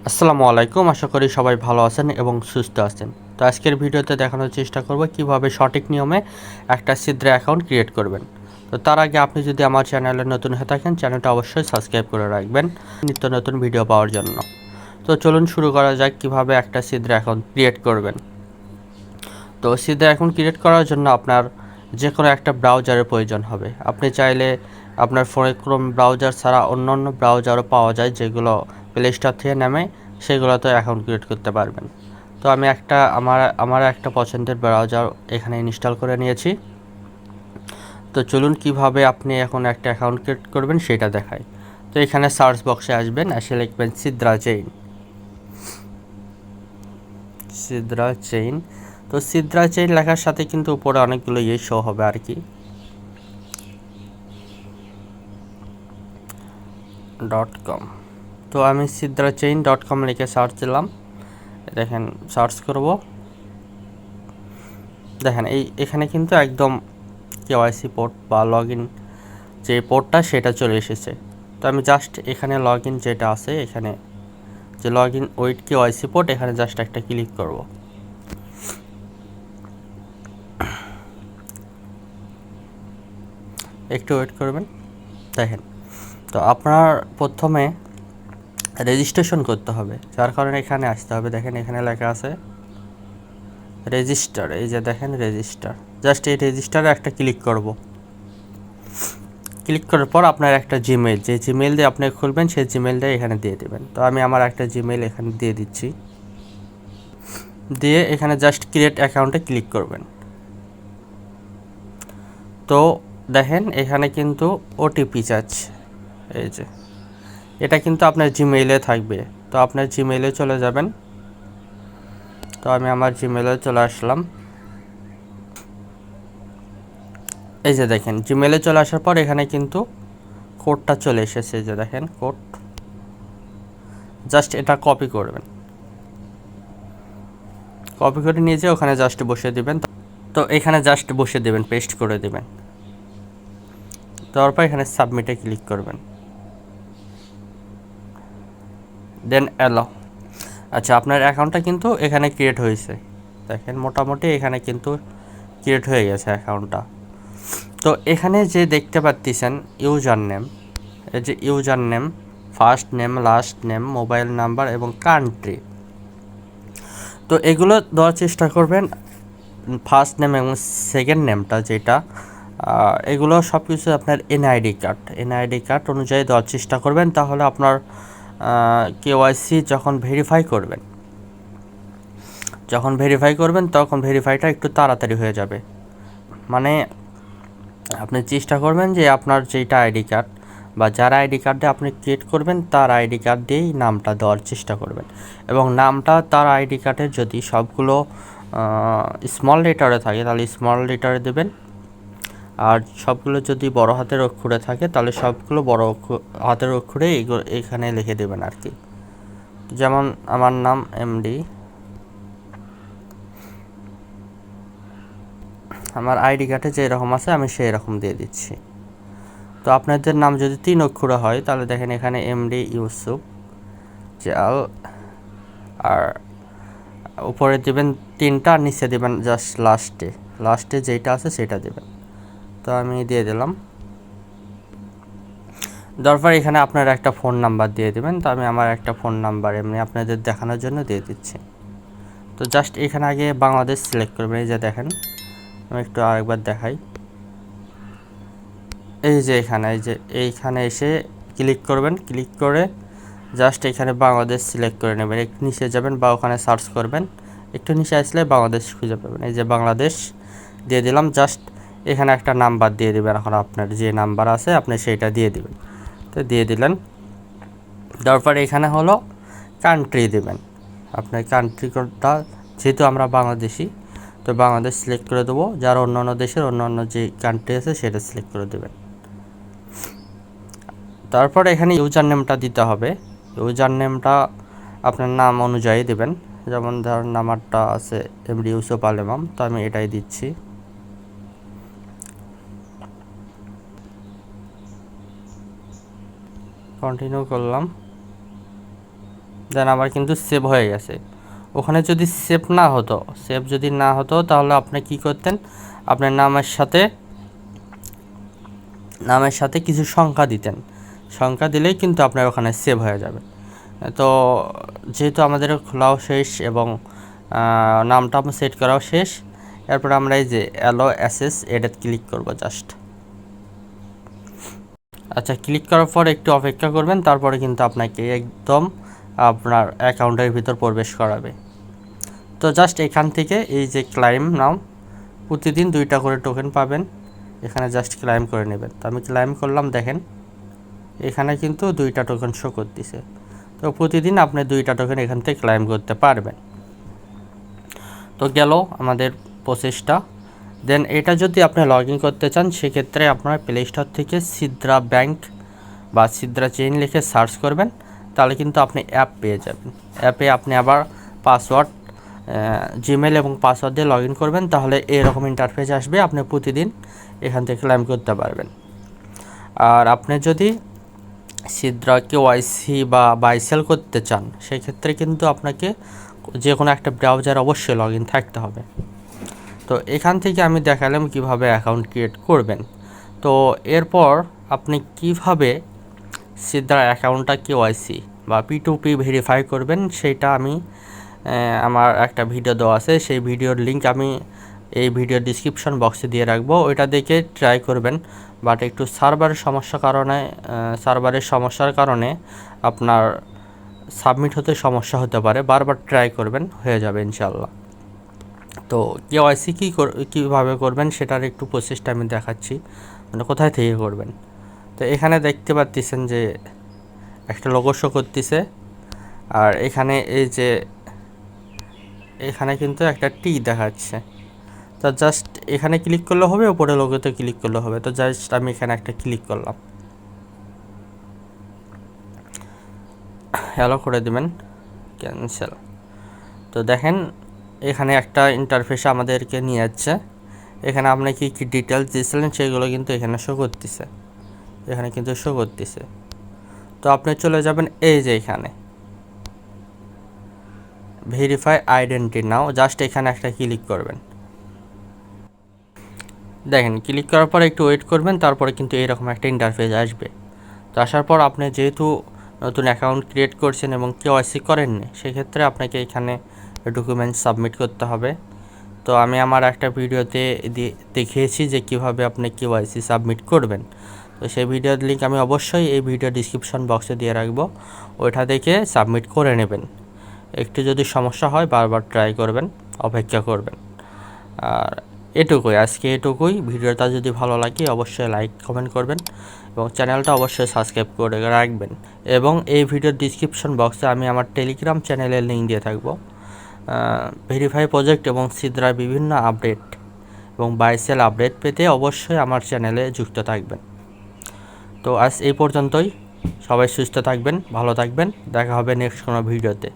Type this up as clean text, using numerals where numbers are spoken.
আসসালামু আলাইকুম। আশা করি সবাই ভালো আছেন এবং সুস্থ আছেন। তো আজকের ভিডিওতে দেখানোর চেষ্টা করব কিভাবে সঠিক নিয়মে একটা সিদ্রা অ্যাকাউন্ট ক্রিয়েট করবেন। তো তার আগে আপনি যদি আমার চ্যানেলে নতুন হয়ে থাকেন, চ্যানেলটা অবশ্যই সাবস্ক্রাইব করে রাখবেন নিত্য নতুন ভিডিও পাওয়ার জন্য। তো চলুন শুরু করা যাক কিভাবে একটা সিদ্রা অ্যাকাউন্ট ক্রিয়েট করবেন। তো সিদ্রা অ্যাকাউন্ট ক্রিয়েট করার জন্য আপনার যে কোনো একটা ব্রাউজারের প্রয়োজন হবে। আপনি চাইলে আপনার ফোনে ক্রোম ব্রাউজার ছাড়া অন্য ব্রাউজারও পাওয়া যায়, যেগুলো প্লে স্টোর থেকে নামে সেগুলোতে অ্যাকাউন্ট ক্রিয়েট করতে পারবেন। তো আমি আমার একটা পছন্দের ব্রাউজার এখানে ইনস্টল করে নিয়েছি। তো চলুন কিভাবে আপনি এখন একটা অ্যাকাউন্ট ক্রিয়েট করবেন সেটা দেখাই। তো এখানে সার্চ বক্সে আসবেন, এসে লিখবেন সিদ্রা চেইন। তো সিদ্রা চেইন লেখার সাথে কিন্তু উপরে অনেকগুলো শো হবে আর কি .com। তো আমি sidrachain.com লিখে সার্চ দিলাম। দেখেন সার্চ করব, দেখেন এখানে কিন্তু একদম কেওয়াইসি পোর্ট বা লগ ইন যে পোর্টটা সেটা চলে এসেছে। তো আমি জাস্ট এখানে লগ ইন যেটা আছে, এখানে যে log in with KYC port, এখানে জাস্ট একটা ক্লিক করব। একটু ওয়েট করবেন। দেখেন, তো আপনার প্রথমে রেজিস্ট্রেশন করতে হবে, যার কারণে এখানে আসতে হবে। দেখেন এখানে লেখা আছে রেজিস্টার, এই যে দেখেন রেজিস্টার, জাস্ট এই রেজিস্টারে একটা ক্লিক করব। ক্লিক করার পর আপনার একটা জিমেইল, যে জিমেইল দিয়ে আপনি খুলবেন সেই জিমেইলটা এখানে দিয়ে দেবেন। তো আমি আমার একটা জিমেইল এখানে দিয়ে দিচ্ছি। দিয়ে এখানে জাস্ট ক্রিয়েট অ্যাকাউন্টে ক্লিক করবেন। তো দেখেন এখানে কিন্তু ওটিপি চাচ্ছে, এই যে এটা কিন্তু আপনার জিমেইলে থাকবে। তো আপনার জিমেইলে চলে যাবেন। তো আমি আমার জিমেইলে চলে আসলাম। এই যে দেখেন জিমেইলে চলে আসার পর এখানে কিন্তু কোডটা চলে এসেছে, যে দেখেন কোড, জাস্ট এটা কপি করবেন। কপি করে নিয়ে যেয়ে ওখানে জাস্ট বসিয়ে দেবেন। তো এখানে জাস্ট বসিয়ে দেবেন, পেস্ট করে দেবেন। তারপর এখানে সাবমিটে ক্লিক করবেন, দেন অ্যালাও। আচ্ছা, আপনার অ্যাকাউন্টটা কিন্তু এখানে ক্রিয়েট হয়েছে। দেখেন মোটামুটি এখানে কিন্তু ক্রিয়েট হয়ে গেছে অ্যাকাউন্টটা। তো এখানে যে দেখতে পাচ্ছেন ইউজার নেম, এই যে user name, first name, last name, mobile number এবং কান্ট্রি, তো এগুলো দেওয়ার চেষ্টা করবেন। ফার্স্ট নেম এবং সেকেন্ড নেমটা যেটা, এগুলো সব কিছু আপনার এনআইডি কার্ড অনুযায়ী দেওয়ার চেষ্টা করবেন। তাহলে আপনার কেওয়াইসি যখন ভেরিফাই করবেন তখন ভেরিফাইটা একটু তাড়াতাড়ি হয়ে যাবে। মানে আপনি চেষ্টা করবেন যে আপনার যেটা আইডি কার্ড বা যার আইডি কার্ড দিয়ে আপনি ক্রিয়েট করবেন তার আইডি কার্ড দিয়েই নামটা দেওয়ার চেষ্টা করবেন। এবং নামটা তার আইডি কার্ডের যদি সবগুলো স্মল লেটারে থাকে তাহলে স্মল লেটারে দেবেন, আর সবগুলো যদি বড় হাতের অক্ষরে থাকে তাহলে সবগুলো বড় হাতের অক্ষরে এখানে লিখে দেবেন আর কি। যেমন আমার নাম এমডি, আমার আইডি কার্ডে যে এরকম আছে আমি সেই রকম দিয়ে দিচ্ছি। তো আপনাদের নাম যদি 3 অক্ষরে হয় তাহলে দেখেন এখানে এমডি ইউসুফ জাল, আর উপরে দেবেন 3টা, আর নিচে দেবেন জাস্ট লাস্টে যেটা আছে সেটা দেবেন। তো আমি দিয়ে দিলাম। দরকার এখানে আপনার একটা ফোন নাম্বার দিয়ে দেবেন। তো আমি আমার একটা ফোন নাম্বার এমনি আপনাদের দেখানোর জন্য দিয়ে দিচ্ছি। তো জাস্ট এখানে আগে বাংলাদেশ সিলেক্ট করবেন। এই যে দেখেন, আমি একটু আরেকবার দেখাই। এই যে এইখানে এসে ক্লিক করবেন। ক্লিক করে জাস্ট এখানে বাংলাদেশ সিলেক্ট করে নেবেন। একটু নিচে যাবেন বা ওখানে সার্চ করবেন, একটু নিচে আসলে বাংলাদেশ খুঁজে পাবেন। এই যে বাংলাদেশ দিয়ে দিলাম। জাস্ট এখানে একটা নাম্বার দিয়ে দেবেন। এখন আপনার যে নাম্বার আছে আপনি সেইটা দিয়ে দেবেন। তো দিয়ে দিলেন। তারপর এখানে হলো কান্ট্রি দেবেন। আপনার কান্ট্রি কোডটা, যেহেতু আমরা বাংলাদেশি তো বাংলাদেশ সিলেক্ট করে দেবো। যার অন্যান্য দেশের অন্যান্য যে কান্ট্রি আছে সেটা সিলেক্ট করে দেবেন। তারপর এখানে ইউজার নেমটা দিতে হবে। ইউজার নেমটা আপনার নাম অনুযায়ী দেবেন। যেমন ধরুন নাম্বারটা আছে এমডি ইউসুফ আল ইমাম, তো আমি এটাই দিচ্ছি। কন্টিনিউ করলাম। দেন আমার কিন্তু সেভ হয়ে গেছে। ওখানে যদি সেভ যদি না হতো তাহলে আপনি কি করতেন, আপনার নামের সাথে কিছু সংখ্যা দিতেন, সংখ্যা দিলেই কিন্তু আপনার ওখানে সেভ হয়ে যাবে। তো যেহেতু আমাদের খোলাও শেষ এবং নামটা সেট করাও শেষ, এরপর আমরা এই যে অ্যালো অ্যাসেস এটাতে ক্লিক করব জাস্ট। আচ্ছা, ক্লিক করার পর একটু অপেক্ষা করবেন, তারপরে কিন্তু আপনাকে একদম আপনার অ্যাকাউন্টের ভিতর প্রবেশ করাবে। তো জাস্ট এখান থেকে এই যে ক্লাইম নাও, প্রতিদিন 2টা করে টোকেন পাবেন, এখানে জাস্ট ক্লাইম করে নেবেন। তো আমি ক্লাইম করলাম, দেখেন এখানে কিন্তু 2টা টোকেন শো করতেছে। তো প্রতিদিন আপনি 2টা টোকেন এখান থেকে ক্লাইম করতে পারবেন। তো গেল আমাদের প্রসেসটা। দেন এটা যদি আপনি লগ ইন করতে চান, সেক্ষেত্রে আপনার প্লে স্টোর থেকে সিদ্রা ব্যাংক বা সিদ্রা চেইন লিখে সার্চ করবেন, তাহলে কিন্তু আপনি অ্যাপ পেয়ে যাবেন। অ্যাপে আপনি আবার পাসওয়ার্ড, জিমেল এবং পাসওয়ার্ড দিয়ে লগ ইন করবেন, তাহলে এরকম ইন্টারফেস আসবে, আপনি প্রতিদিন এখান থেকে ক্লাইম করতে পারবেন। আর আপনি যদি সিদ্রা কেওয়াইসি বা বাইসেল করতে চান, সেক্ষেত্রে কিন্তু আপনাকে যে কোনো একটা ব্রাউজার অবশ্যই লগ ইন থাকতে হবে। তো এখান থেকে আমি দেখালাম কিভাবে অ্যাকাউন্ট ক্রিয়েট করবেন। তো এরপর আপনি কিভাবে সিদ্রা অ্যাকাউন্টটা কেওয়াইসি বা P2P ভেরিফাই করবেন, সেটা আমি আমার একটা ভিডিও দেওয়া আছে, সেই ভিডিওর লিঙ্ক আমি এই ভিডিওর ডিসক্রিপশন বক্সে দিয়ে রাখবো, ওইটা দেখে ট্রাই করবেন। বাট একটু সার্ভারের সমস্যার কারণে আপনার সাবমিট হতে সমস্যা হতে পারে, বারবার ট্রাই করবেন, হয়ে যাবে ইনশাল্লাহ। তো কেওয়াইসি কীভাবে করবেন সেটার একটু প্রসেসটা আমি দেখাচ্ছি, মানে কোথায় থেকে করবেন। তো এখানে দেখতে পাচ্ছেন যে একটা লোগো শো করতেছে, আর এখানে এই যে এখানে কিন্তু একটা টি দেখাচ্ছে। তো জাস্ট এখানে ক্লিক করলে হবে, ওপরে লোগোতে ক্লিক করলে হবে। তো জাস্ট আমি এখানে একটা ক্লিক করলাম, হ্যালো করে দেবেন, ক্যান্সেল। তো দেখেন এখানে একটা ইন্টারফেসে আমাদেরকে নিয়ে যাচ্ছে। এখানে আপনি কি কি ডিটেলস দিয়েছিলেন সেগুলো কিন্তু এখানে শো করতেছে, তো আপনি চলে যাবেন এই যে এখানে ভেরিফাই আইডেন্টি নাও, জাস্ট এখানে একটা ক্লিক করবেন। দেখেন ক্লিক করার পর একটু ওয়েট করবেন, তারপরে কিন্তু এইরকম একটা ইন্টারফেস আসবে। তো আসার পর আপনি যেহেতু নতুন অ্যাকাউন্ট ক্রিয়েট করছেন এবং কেওয়াইসি করেননি, সেক্ষেত্রে আপনাকে এখানে ডকুমেন্টস সাবমিট করতে হবে। তো আমি আমার একটা ভিডিওতে দেখিয়েছি যে কিভাবে আপনি কেওয়াইসি সাবমিট করবেন। তো সেই ভিডিওর লিঙ্ক আমি অবশ্যই এই ভিডিও ডিসক্রিপশন বক্সে দিয়ে রাখবো, ওইটা দেখে সাবমিট করে নেবেন। একটু যদি সমস্যা হয় বারবার ট্রাই করবেন, অপেক্ষা করবেন। আর আজকে এটুকুই। ভিডিওটা যদি ভালো লাগে অবশ্যই লাইক কমেন্ট করবেন এবং চ্যানেলটা অবশ্যই সাবস্ক্রাইব করে রাখবেন। এবং এই ভিডিওর ডিসক্রিপশন বক্সে আমি আমার টেলিগ্রাম চ্যানেলের লিঙ্ক দিয়ে থাকবো। ভেরিফাই প্রজেক্ট এবং সিদ্রার বিভিন্ন আপডেট এবং বাইসেল আপডেট পেতে অবশ্যই আমার চ্যানেলে যুক্ত থাকবেন। তো আজ এই পর্যন্তই, সবাই সুস্থ থাকবেন, ভালো থাকবেন, দেখা হবে নেক্সট কোনো ভিডিওতে।